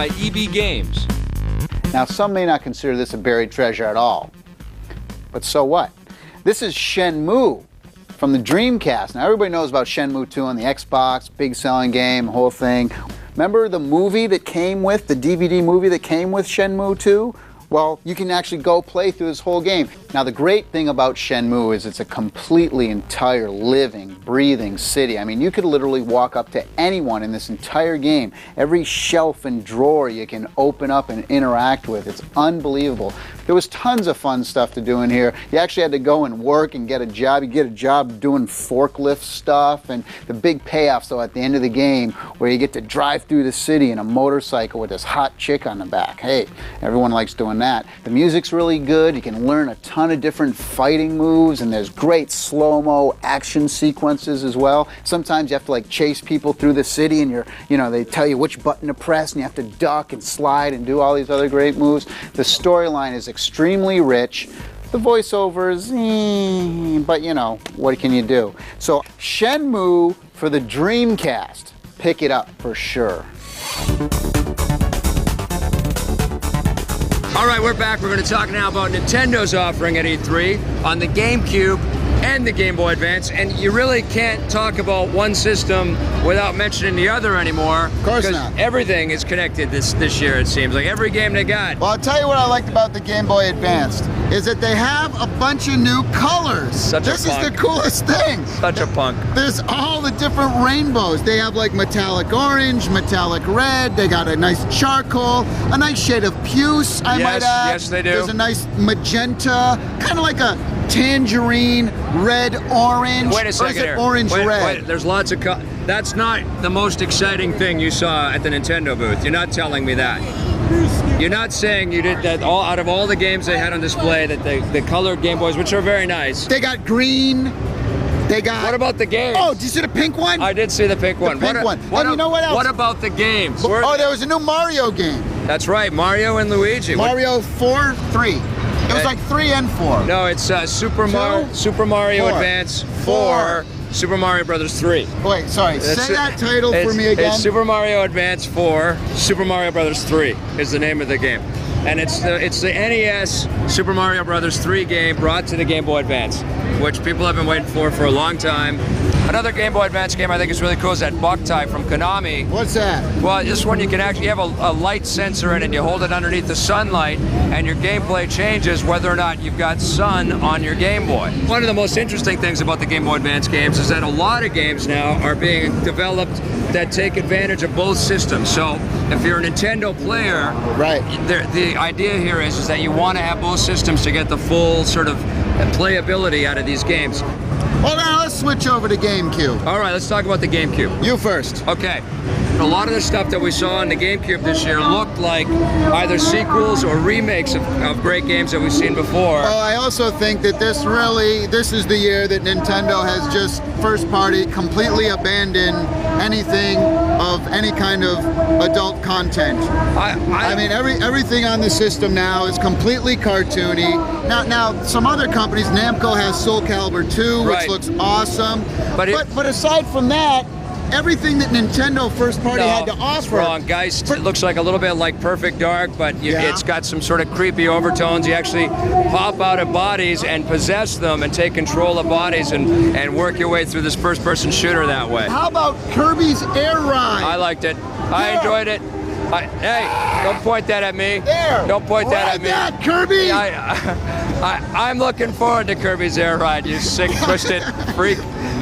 by EB Games. Now, some may not consider this a buried treasure at all, but so what? This is Shenmue from the Dreamcast. Now, everybody knows about Shenmue 2 on the Xbox, big selling game, whole thing. Remember the movie that came with, the DVD movie that came with Shenmue 2? Well, you can actually go play through this whole game. Now, the great thing about Shenmue is it's a completely entire living, breathing city. I mean, you could literally walk up to anyone in this entire game. Every shelf and drawer you can open up and interact with. It's unbelievable. There was tons of fun stuff to do in here. You actually had to go and work and get a job. You get a job doing forklift stuff, and the big payoff, so at the end of the game, where you get to drive through the city in a motorcycle with this hot chick on the back. Hey, everyone likes doing that. The music's really good. You can learn a ton of different fighting moves, and there's great slow-mo action sequences as well. Sometimes you have to like chase people through the city, and they tell you which button to press, and you have to duck and slide and do all these other great moves. The storyline is extremely rich. The voiceovers, but what can you do? So Shenmue for the Dreamcast. Pick it up for sure. All right, we're back. We're going to talk now about Nintendo's offering at E3 on the GameCube and the Game Boy Advance, and you really can't talk about one system without mentioning the other anymore. Of course not. Because everything is connected this year, it seems. Like every game they got. Well, I'll tell you what I liked about the Game Boy Advance is that they have a bunch of new colors. This is the coolest thing. Such a punk. There's all the different rainbows. They have like metallic orange, metallic red, they got a nice charcoal, a nice shade of puce, I might add. Yes, they do. There's a nice magenta, kind of like a tangerine, red, orange. Wait a second here. Orange, red. Wait, there's lots of that's not the most exciting thing you saw at the Nintendo booth. You're not telling me that. You're not saying you did that out of all the games they had on display, that the colored Game Boys, which are very nice. They got green. They got. What about the games? Oh, did you see the pink one? I did see the pink one. The pink one. And you know what else? What about the games? Oh, there was a new Mario game. That's right, Mario and Luigi. Mario 4, 3. It was like 3 and 4. No, it's Super Mario Advance 4, Super Mario Brothers 3. Wait, sorry. Say that title for me again. It's Super Mario Advance 4, Super Mario Brothers 3 is the name of the game. And it's the NES Super Mario Brothers 3 game brought to the Game Boy Advance, which people have been waiting for a long time. Another Game Boy Advance game I think is really cool is that Boktai from Konami. What's that? Well, this one you can actually have a light sensor in it, and you hold it underneath the sunlight, and your gameplay changes whether or not you've got sun on your Game Boy. One of the most interesting things about the Game Boy Advance games is that a lot of games now are being developed that take advantage of both systems. So if you're a Nintendo player, right, the idea here is that you want to have both systems to get the full sort of playability out of these games. Well, now let's switch over to GameCube. All right, let's talk about the GameCube. You first. Okay. A lot of the stuff that we saw on the GameCube this year looked like either sequels or remakes of great games that we've seen before. Well, I also think that this is the year that Nintendo has just first party completely abandoned anything of any kind of adult content. I mean, everything on the system now is completely cartoony. Now some other companies, Namco has Soul Calibur 2, which looks awesome. But aside from that, everything that Nintendo first party had to offer. Wrong. Geist looks like a little bit like Perfect Dark, but it's got some sort of creepy overtones. You actually pop out of bodies and possess them and take control of bodies and work your way through this first-person shooter that way. How about Kirby's Air Ride? I liked it. I enjoyed it. Hey, don't point that at me. There. Don't point that at me. That, Kirby. I'm looking forward to Kirby's Air Ride, you sick, twisted freak.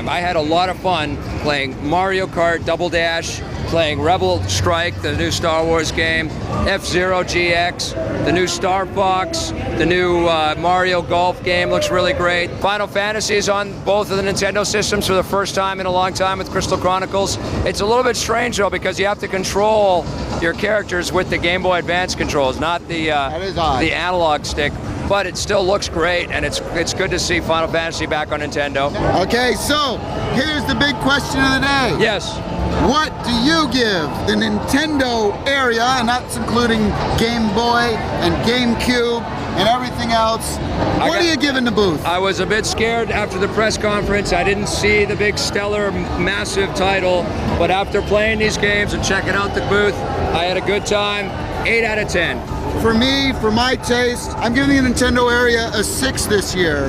I had a lot of fun playing Mario Kart Double Dash, playing Rebel Strike, the new Star Wars game, F-Zero GX, the new Star Fox, the new Mario Golf game looks really great. Final Fantasy is on both of the Nintendo systems for the first time in a long time with Crystal Chronicles. It's a little bit strange though because you have to control your characters with the Game Boy Advance controls, not the analog stick. But it still looks great, and it's good to see Final Fantasy back on Nintendo. Okay, so here's the big question of the day. Yes. What do you give the Nintendo area, and that's including Game Boy and GameCube and everything else. What are you giving the booth? I was a bit scared after the press conference. I didn't see the big stellar massive title, but after playing these games and checking out the booth, I had a good time. 8 out of 10. For me, for my taste, I'm giving the Nintendo area a 6 this year.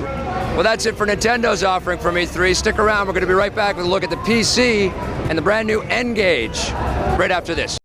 Well, that's it for Nintendo's offering from E3. Stick around. We're going to be right back with a look at the PC and the brand new N-Gage right after this.